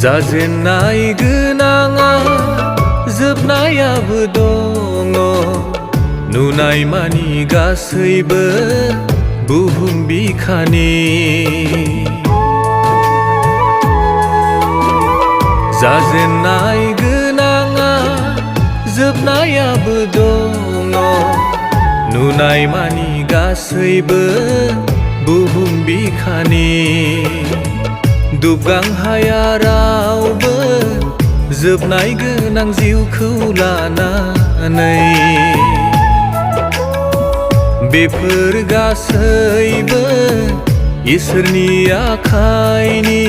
जाजेननाय गोनाङा जोबनायाबो दङ नुनाय मानि गासैबो बुहुम बिखानि जाजेननाय गोनाङा जोबनायाबो दङ नुनाय मानि गासैबो बुहुम बिखानि दुबगांहाया रावबो जोबनाय गोनां जिउखौ लानानै बेफोर गासैबो इसोरनि आखाइनि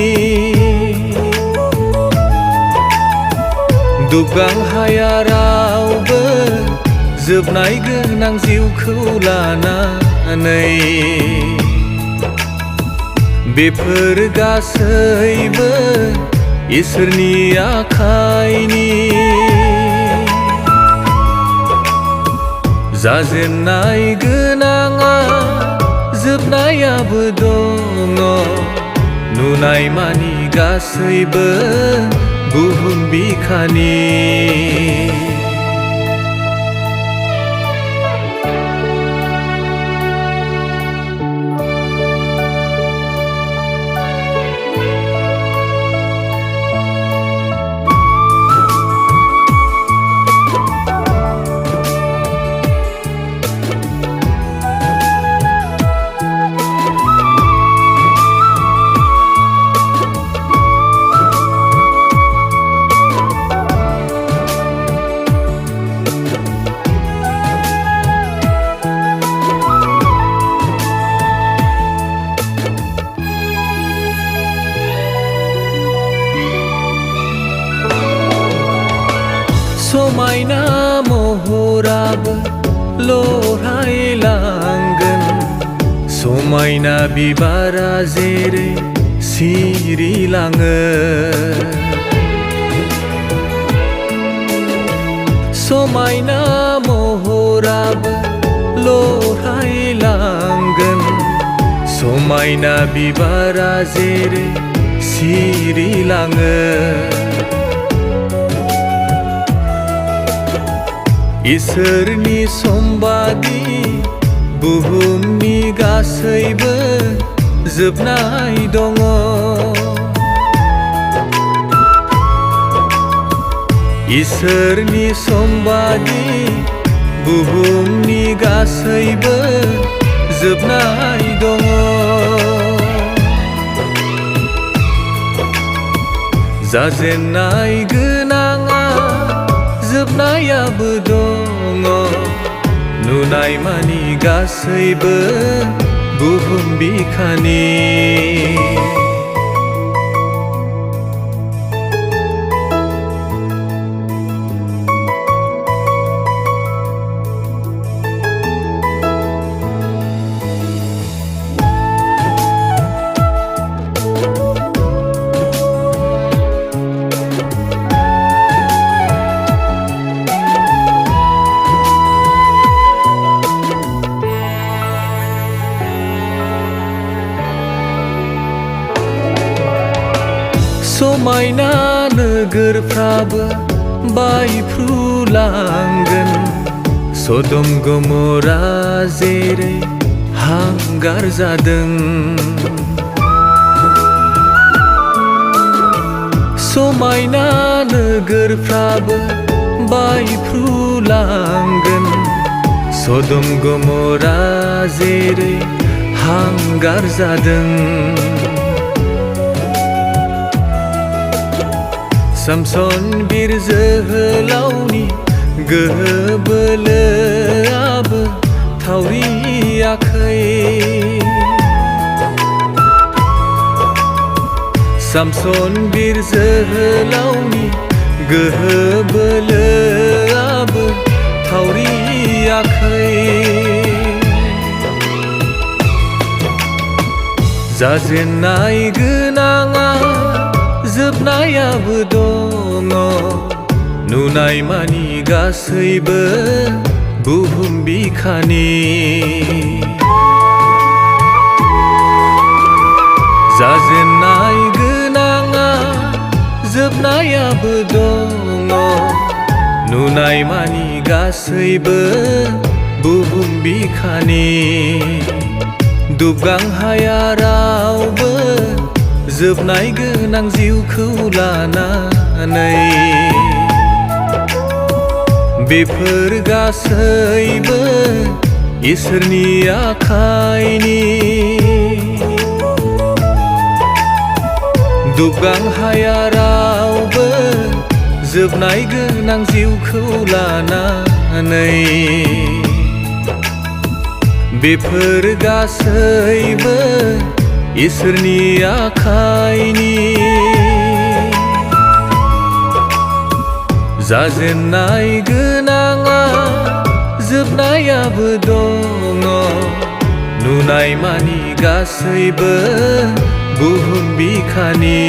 दुबगांहाया रावबो जोबनाय गोनां जिउखौ लानानै बेफोर गासैबो इसोरनि आखाइनि जाजेननाय गोनाङा जोबनायाबो दङ नुनाय मानि गासैबो बुहुम बिखानि समायना महराबो लरहायलांगोन समायना बिबारा जेरै सिरिलाङो समायना महराबो लरहायलांगोन समायना बिबारा जेरै सिरिलाङो इसोरनि समबादि बुहुमनि गासैबो जोबनाय दङ इसोरनि समबादि बुहुमनि गासैबो जोबनाय दङ जाजेननाय गोनाङा जोबनायाबो दङ नुनाय मानि गासैबो बुहुम बिखानि समायना नोगोरफ्राबो बायफ्रुलांगोन सदम गमरा जेरै हांगार जादों समायना नोगोरफ्राबो बायफ्रुलांगोन सदम गमरा जेरै हांगार जादों सामसन बिर जोहोलावनि गोहो बोलोआबो थावरियाखै सामसन बिर जोहोलावनि गोहो बोलोआबो थावरियाखै जाजेननाय गोनाङा जोबनायाबो दङ नुनाय मानि गासैबो बुहुम बिखानि जाजेननाय गोनाङा जोबनायाबो दङ नुनाय मानि गासैबो बुहुम बिखानि दुबगांहाया रावबो जोबनाय गोनां जिउखौ लानानै बेफोर गासैबो इसोरनि आखाइनि दुबगांहाया रावबो जोबनाय गोनां जिउखौ लानानै बेफोर गासैबो इसोरनि आखाइनि जाजेननाय गोनाङा जोबनायाबो दङ नुनाय मानि गासैबो बुहुम बिखानि